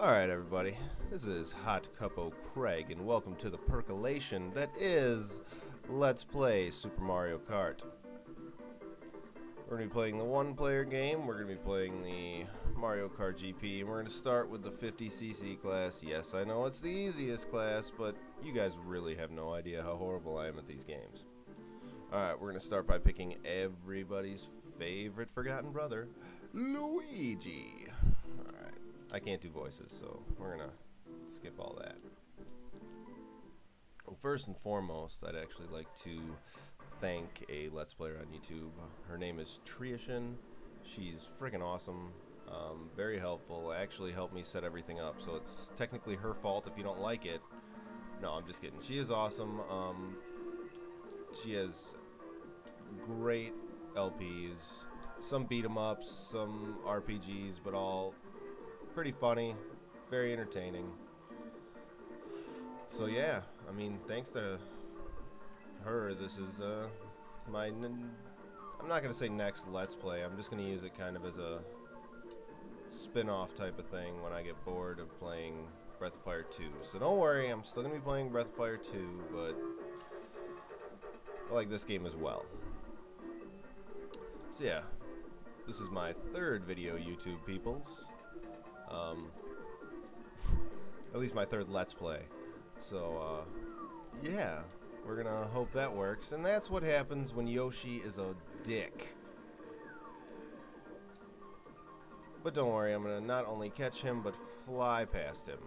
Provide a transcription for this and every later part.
Alright everybody, this is Hot Cuppo Craig and welcome to the percolation that is Let's Play Super Mario Kart. We're going to be playing the one-player game, we're going to be playing the Mario Kart GP, and we're going to start with the 50cc class. Yes, I know it's the easiest class, but you guys really have no idea how horrible I am at these games. Alright, we're going to start by picking everybody's favorite forgotten brother, Luigi. Alright. I can't do voices, so we're gonna skip all that. Well, first and foremost, I'd actually like to thank a Let's Player on YouTube. Her name is Treashin. She's freaking awesome, very helpful, actually helped me set everything up, so it's technically her fault if you don't like it. No, I'm just kidding. She is awesome. She has great LPs, some beat 'em ups, some RPGs, but all pretty funny, very entertaining. So yeah, I mean, thanks to her, this is I'm not gonna say next Let's Play. I'm just gonna use it kind of as a spin-off type of thing when I get bored of playing Breath of Fire 2. So don't worry, I'm still gonna be playing Breath of Fire 2, but I like this game as well. So yeah, this is my third video, YouTube peoples. At least my third Let's Play. So, yeah, we're gonna hope that works. And that's what happens when Yoshi is a dick. But don't worry, I'm gonna not only catch him, but fly past him.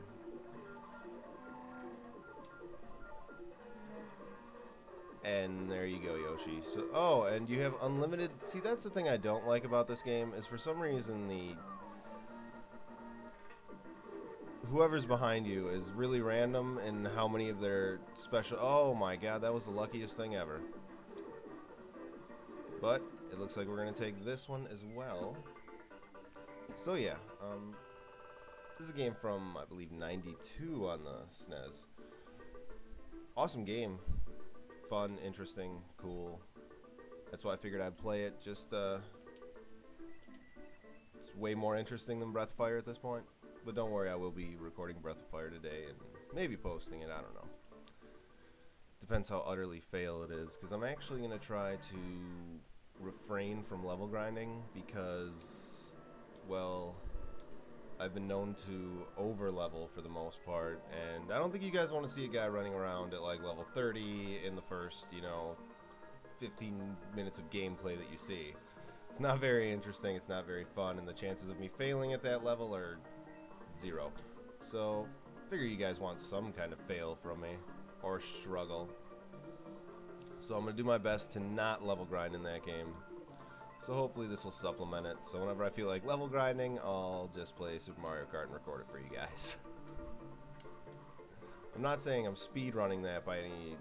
And there you go, Yoshi. So, oh, and you have unlimited... See, that's the thing I don't like about this game, is for some reason whoever's behind you is really random in how many of their special... Oh my god, that was the luckiest thing ever. But it looks like we're going to take this one as well. So yeah, this is a game from, I believe, 92 on the SNES. Awesome game. Fun, interesting, cool. That's why I figured I'd play it. Just, it's way more interesting than Breath of Fire at this point. But don't worry, I will be recording Breath of Fire today and maybe posting it, I don't know. Depends how utterly fail it is, because I'm actually going to try to refrain from level grinding because, well, I've been known to over-level for the most part, and I don't think you guys want to see a guy running around at like level 30 in the first, 15 minutes of gameplay that you see. It's not very interesting, it's not very fun, and the chances of me failing at that level are 0. So, figure you guys want some kind of fail from me, or struggle. So I'm going to do my best to not level grind in that game. So hopefully this will supplement it. So whenever I feel like level grinding, I'll just play Super Mario Kart and record it for you guys. I'm not saying I'm speed running that by any,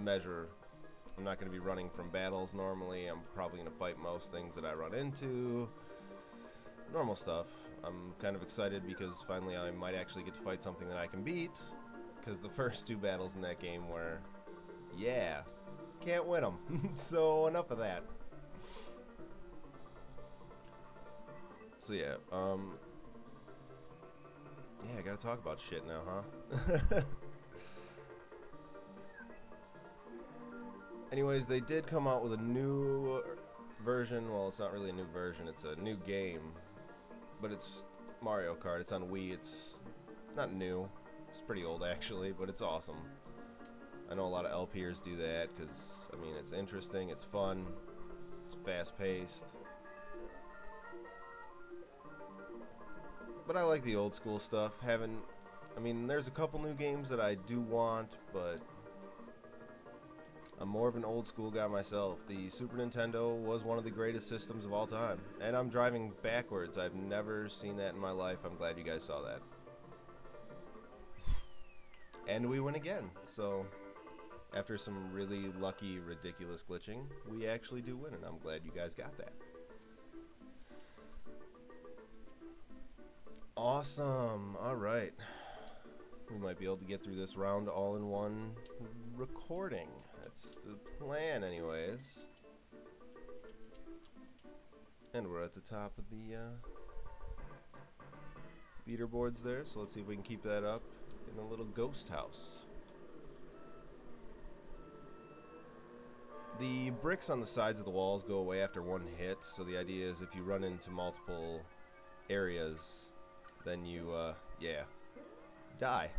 measure. I'm not going to be running from battles normally. I'm probably going to fight most things that I run into. Normal stuff. I'm kind of excited because finally I might actually get to fight something that I can beat, because the first 2 battles in that game were, yeah, can't win them. So enough of that. So yeah, yeah, I gotta talk about shit now, huh? Anyways, they did come out with a new version. Well, it's not really a new version, it's a new game. But it's Mario Kart, it's on Wii, it's not new, it's pretty old actually, but it's awesome. I know a lot of LPers do that, because, I mean, it's interesting, it's fun, it's fast-paced. But I like the old school stuff. I mean, there's a couple new games that I do want, but I'm more of an old school guy myself. The Super Nintendo was one of the greatest systems of all time. And I'm driving backwards. I've never seen that in my life. I'm glad you guys saw that. And we win again. So, after some really lucky, ridiculous glitching, we actually do win, and I'm glad you guys got that. Awesome. Alright. We might be able to get through this round all in one recording. That's the plan anyways. And we're at the top of the beater boards there, so let's see if we can keep that up in a little ghost house. The bricks on the sides of the walls go away after one hit, so the idea is if you run into multiple areas, then you, yeah, die.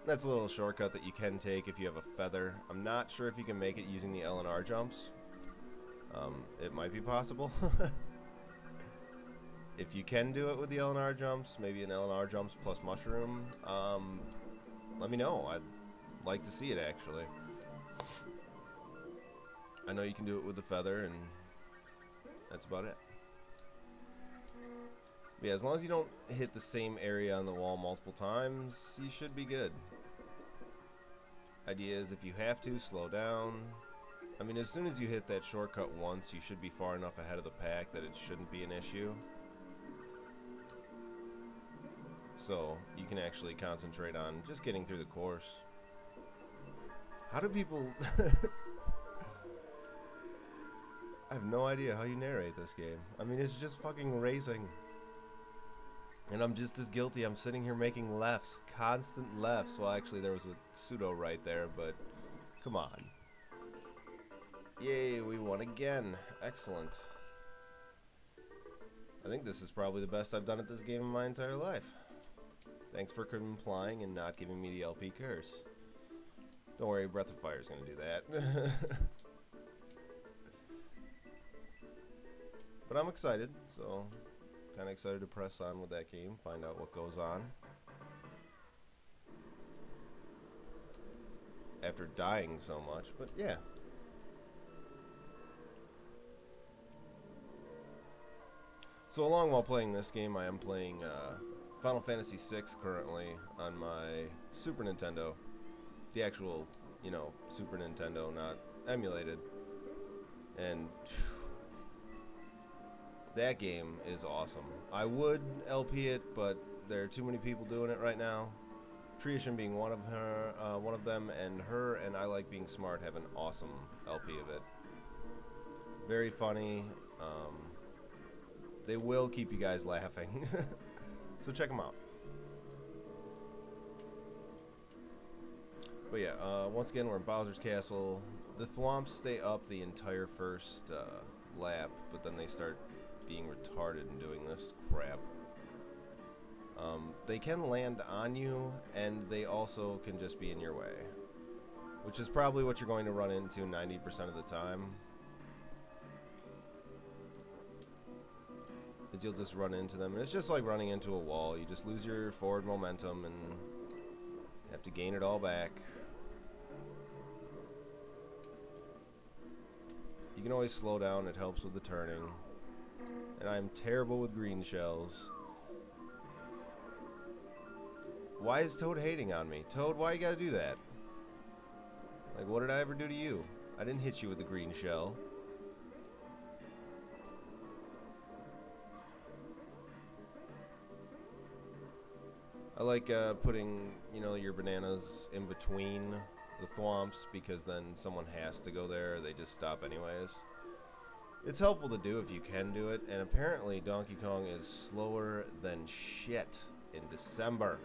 That's a little shortcut that you can take if you have a feather. I'm not sure if you can make it using the L and R jumps. It might be possible. If you can do it with the L and R jumps, maybe an L and R jumps plus mushroom, let me know. I'd like to see it, actually. I know you can do it with the feather, and that's about it. But yeah, as long as you don't hit the same area on the wall multiple times, you should be good. Idea is if you have to, slow down. I mean, as soon as you hit that shortcut once, you should be far enough ahead of the pack that it shouldn't be an issue. So you can actually concentrate on just getting through the course. How do people... I have no idea how you narrate this game. I mean, it's just fucking racing. And I'm just as guilty. I'm sitting here making lefts, constant lefts. Well, actually, there was a pseudo right there, but come on. Yay, we won again. Excellent. I think this is probably the best I've done at this game in my entire life. Thanks for complying and not giving me the LP curse. Don't worry, Breath of Fire is going to do that. But I'm excited, so kind of excited to press on with that game, find out what goes on. After dying so much, but yeah. So along while playing this game, I am playing Final Fantasy VI currently on my Super Nintendo. The actual, you know, Super Nintendo, not emulated. And that game is awesome. I would LP it, but there are too many people doing it right now. Treashin being one of them, and her and I Like Being Smart have an awesome LP of it. Very funny. They will keep you guys laughing. So check them out. But yeah, once again, we're in Bowser's Castle. The thwomps stay up the entire first lap, but then they start being retarded and doing this crap. They can land on you, and they also can just be in your way, which is probably what you're going to run into 90% of the time. Is you'll just run into them, and it's just like running into a wall. You just lose your forward momentum and have to gain it all back. You can always slow down, it helps with the turning. And I'm terrible with green shells. Why is Toad hating on me? Toad, why you gotta do that? Like, what did I ever do to you? I didn't hit you with the green shell. I like putting, you know, your bananas in between the thwomps, because then someone has to go there. They just stop anyways. It's helpful to do if you can do it, and apparently Donkey Kong is slower than shit in December.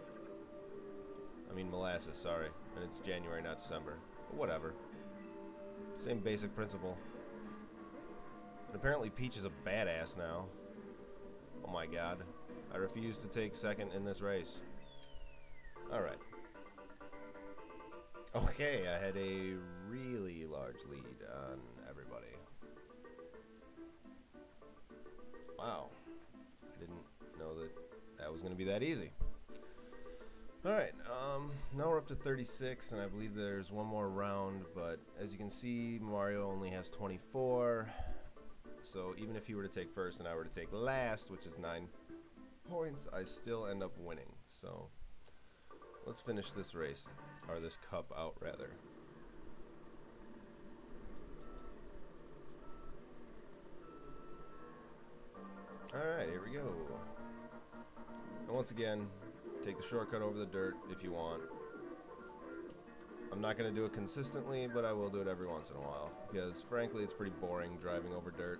I mean molasses, sorry. And it's January, not December. But whatever. Same basic principle. And apparently Peach is a badass now. Oh my god. I refuse to take second in this race. Alright. Okay, I had a really large lead on everybody. Wow. I didn't know that that was going to be that easy. Alright, now we're up to 36, and I believe there's one more round, but as you can see, Mario only has 24. So even if he were to take first and I were to take last, which is 9 points, I still end up winning. So let's finish this race, or this cup out rather. Alright, here we go. And once again, take the shortcut over the dirt if you want. I'm I'm not going to do it consistently, but I will do it every once in a while, because frankly it's pretty boring driving over dirt.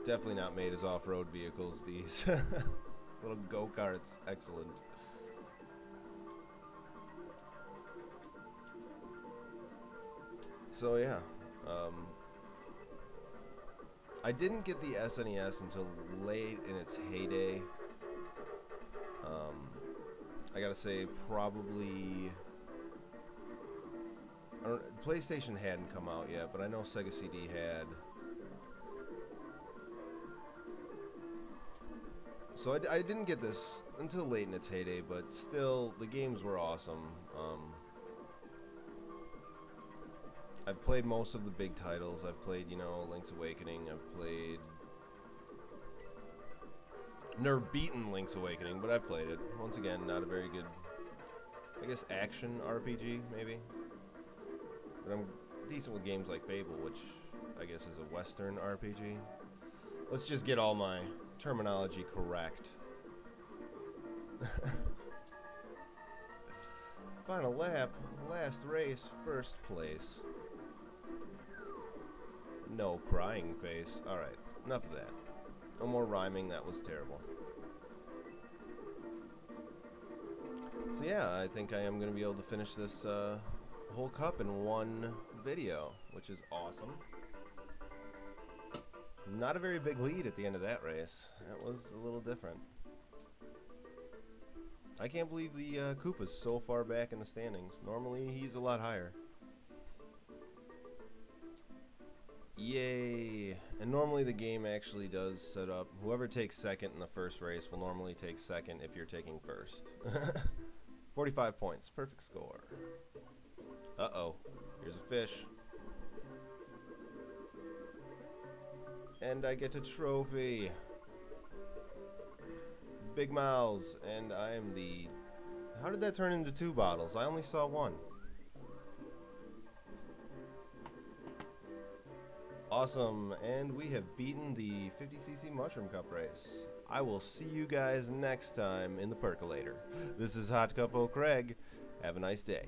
Definitely not made as off-road vehicles, these little go-karts. Excellent. So yeah, I didn't get the SNES until late in its heyday. I gotta say, probably, PlayStation hadn't come out yet, but I know Sega CD had. So I didn't get this until late in its heyday, but still, the games were awesome. I've played most of the big titles. I've played, you know, Link's Awakening. I've played... Never beaten Link's Awakening, but I've played it. Once again, not a very good, I guess, action RPG, maybe. But I'm decent with games like Fable, which I guess is a Western RPG. Let's just get all my terminology correct. Final lap, last race, first place. No crying face. Alright, enough of that. No more rhyming, that was terrible. So yeah, I think I am going to be able to finish this whole cup in one video, which is awesome. Not a very big lead at the end of that race. That was a little different. I can't believe the Koopa's so far back in the standings. Normally, he's a lot higher. Yay! And normally the game actually does set up, whoever takes second in the first race will normally take second if you're taking first. 45 points, perfect score. Uh-oh, here's a fish. And I get a trophy. Big mouths, and I am the... How did that turn into 2 bottles? I only saw 1. Awesome, and we have beaten the 50cc Mushroom Cup race. I will see you guys next time in the Percolator. This is Hot Cup O'Craig. Have a nice day.